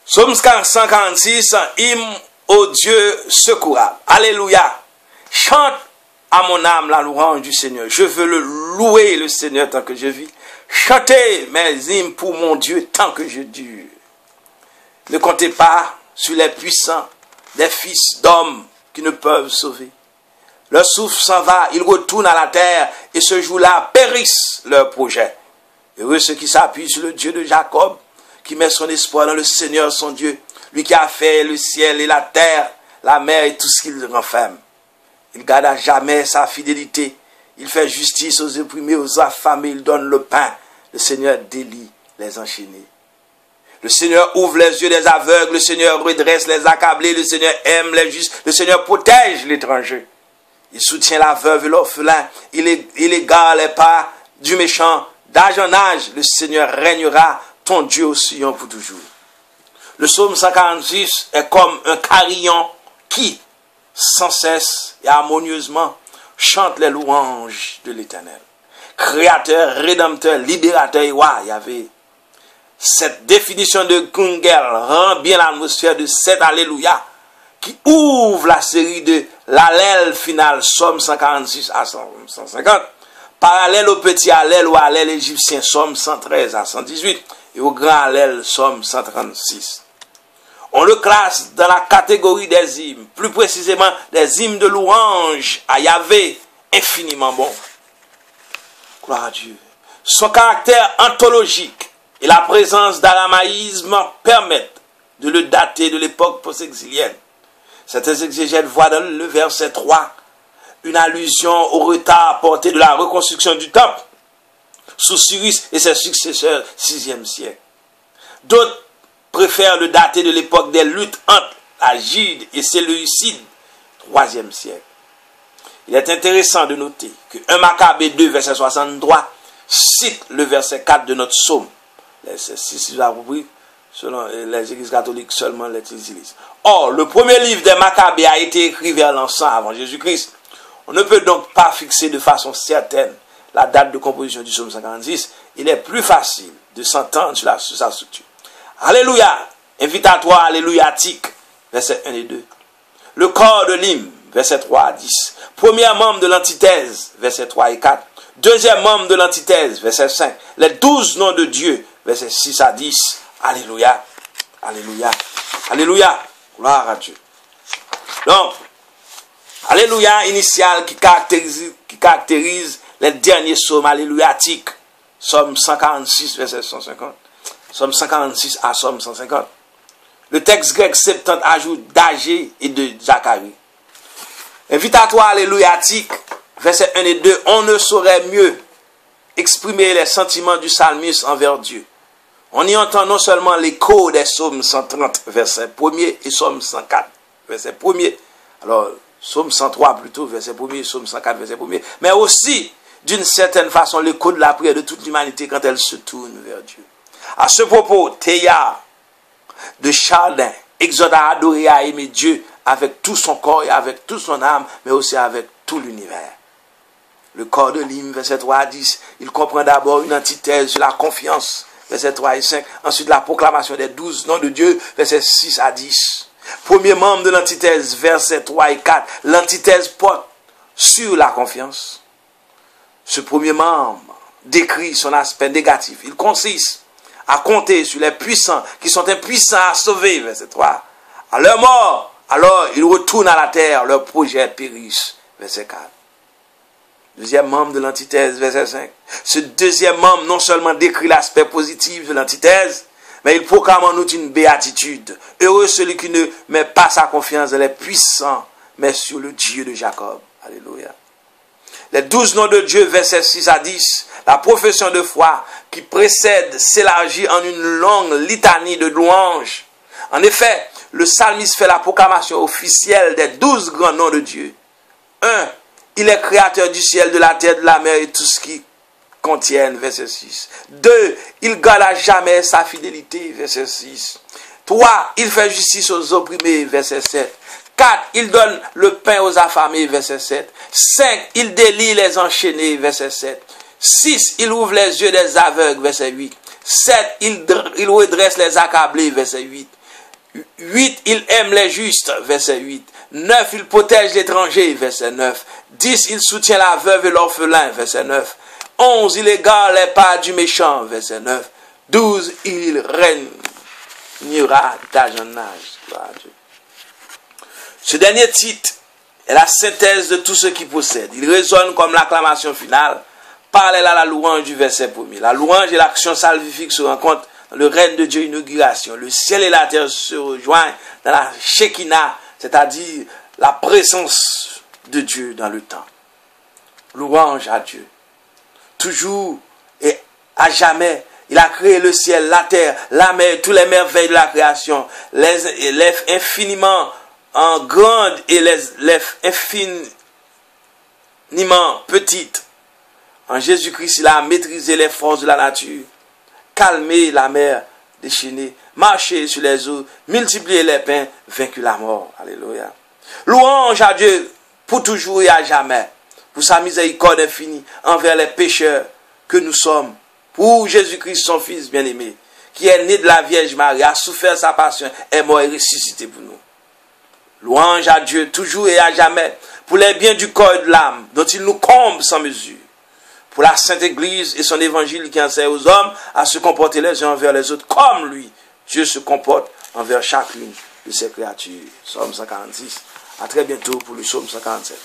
Psaume 146, hymne au Dieu secourable. Alléluia. Chante à mon âme la louange du Seigneur. Je veux le louer, le Seigneur, tant que je vis. Chantez mes hymnes pour mon Dieu tant que je dure. Ne comptez pas sur les puissants des fils d'hommes qui ne peuvent sauver. Leur souffle s'en va, ils retournent à la terre et ce jour-là périssent leurs projets. Heureux ceux qui s'appuient sur le Dieu de Jacob, qui met son espoir dans le Seigneur son Dieu, lui qui a fait le ciel et la terre, la mer et tout ce qu'il renferme. Il garde à jamais sa fidélité. Il fait justice aux opprimés, aux affamés, il donne le pain. Le Seigneur délie les enchaînés. Le Seigneur ouvre les yeux des aveugles, le Seigneur redresse les accablés, le Seigneur aime les justes, le Seigneur protège l'étranger. Il soutient la veuve et l'orphelin, il égare les pas du méchant. D'âge en âge, le Seigneur régnera, ton Dieu au Sion pour toujours. Le psaume 146 est comme un carillon qui, sans cesse et harmonieusement, chante les louanges de l'Éternel. Créateur, rédempteur, libérateur et roi Yahvé. Cette définition de Kungel rend bien l'atmosphère de cet Alléluia qui ouvre la série de l'allèle final, Psaume 146 à 150, parallèle au petit allèle ou allèle égyptien, Psaume 113 à 118, et au grand allèle, Psaume 136. On le classe dans la catégorie des hymnes, plus précisément des hymnes de louange à Yahvé, infiniment bon. Gloire à Dieu. Son caractère anthologique et la présence d'aramaïsme permettent de le dater de l'époque post-exilienne. Certains exégètes voient dans le verset 3 une allusion au retard apporté de la reconstruction du temple sous Cyrus et ses successeurs 6e siècle. D'autres préfèrent le dater de l'époque des luttes entre Agide et Séleucide 3e siècle. Il est intéressant de noter que 1 Maccabée 2 verset 63 cite le verset 4 de notre psaume. Verset 6 selon les églises catholiques seulement les utilisent. Or, le premier livre des Maccabées a été écrit vers l'an avant Jésus-Christ. On ne peut donc pas fixer de façon certaine la date de composition du psaume 146. Il est plus facile de s'entendre sur sa structure. Alléluia, invitatoire, alléluiatique, verset 1 et 2. Le corps de l'hymne, verset 3 à 10. Premier membre de l'antithèse, verset 3 et 4. Deuxième membre de l'antithèse, verset 5. Les 12 noms de Dieu, verset 6 à 10. Alléluia, alléluia, alléluia, gloire à Dieu. Donc, alléluia initial qui caractérise les derniers psaumes alléluiatiques. Psaume 146, verset 150. Psaume 146 à Psaume 150. Le texte grec Septante ajoute d'Agé et de Zacharie. Invitatoire alléluiatique, versets 1 et 2. On ne saurait mieux exprimer les sentiments du psalmiste envers Dieu. On y entend non seulement l'écho des psaumes 130, verset 1er, et psaume 104, verset 1er. Alors, psaume 103 plutôt, verset 1er, psaume 104, verset 1er. Mais aussi, d'une certaine façon, l'écho de la prière de toute l'humanité quand elle se tourne vers Dieu. À ce propos, Théa de Chardin exhorte à adorer et à aimer Dieu avec tout son corps et avec toute son âme, mais aussi avec tout l'univers. Le corps de l'hymne, verset 3 à 10, il comprend d'abord une antithèse sur la confiance, verset 3 et 5. Ensuite, la proclamation des 12 noms de Dieu, verset 6 à 10. Premier membre de l'antithèse, verset 3 et 4. L'antithèse porte sur la confiance. Ce premier membre décrit son aspect négatif. Il consiste à compter sur les puissants qui sont impuissants à sauver, verset 3. À leur mort, alors ils retournent à la terre, leurs projets périssent, verset 4. Deuxième membre de l'antithèse, verset 5. Ce deuxième membre non seulement décrit l'aspect positif de l'antithèse, mais il proclame en outre une béatitude. Heureux celui qui ne met pas sa confiance dans les puissants, mais sur le Dieu de Jacob. Alléluia. Les 12 noms de Dieu, versets 6 à 10, la profession de foi qui précède s'élargit en une longue litanie de louanges. En effet, le psalmiste fait la proclamation officielle des 12 grands noms de Dieu. 1. Il est créateur du ciel, de la terre, de la mer et tout ce qui contiennent, verset 6. 2. Il garde à jamais sa fidélité, verset 6. 3. Il fait justice aux opprimés, verset 7. 4. Il donne le pain aux affamés, verset 7. 5. Il délie les enchaînés, verset 7. 6. Il ouvre les yeux des aveugles, verset 8. 7, il redresse les accablés, verset 8. 8, il aime les justes, verset 8. 9, il protège l'étranger, verset 9. 10, il soutient la veuve et l'orphelin, verset 9. 11, il égare les pas du méchant, verset 9. 12, il régnera d'âge en âge. Ce dernier titre est la synthèse de tout ce qu'il possède. Il résonne comme l'acclamation finale, parallèle à la louange du verset 1er. La louange et l'action salvifique se rencontrent dans le règne de Dieu, inauguration. Le ciel et la terre se rejoignent dans la Shekinah, c'est-à-dire la présence de Dieu dans le temps. Louange à Dieu. Toujours et à jamais, il a créé le ciel, la terre, la mer, tous les merveilles de la création, les infiniment grandes et les infiniment petites. En Jésus-Christ, il a maîtrisé les forces de la nature, calmé la mer déchaînée, marché sur les eaux, multiplié les pains, vaincu la mort. Alléluia. Louange à Dieu pour toujours et à jamais, pour sa miséricorde infinie envers les pécheurs que nous sommes, pour Jésus-Christ, son Fils bien-aimé, qui est né de la Vierge Marie, a souffert sa passion, est mort et ressuscité pour nous. Louange à Dieu toujours et à jamais, pour les biens du corps et de l'âme, dont il nous comble sans mesure, pour la Sainte Église et son évangile qui enseigne aux hommes à se comporter les uns envers les autres, comme lui, Dieu se comporte envers chacune de ses créatures. Psaume 146. À très bientôt pour le psaume 147.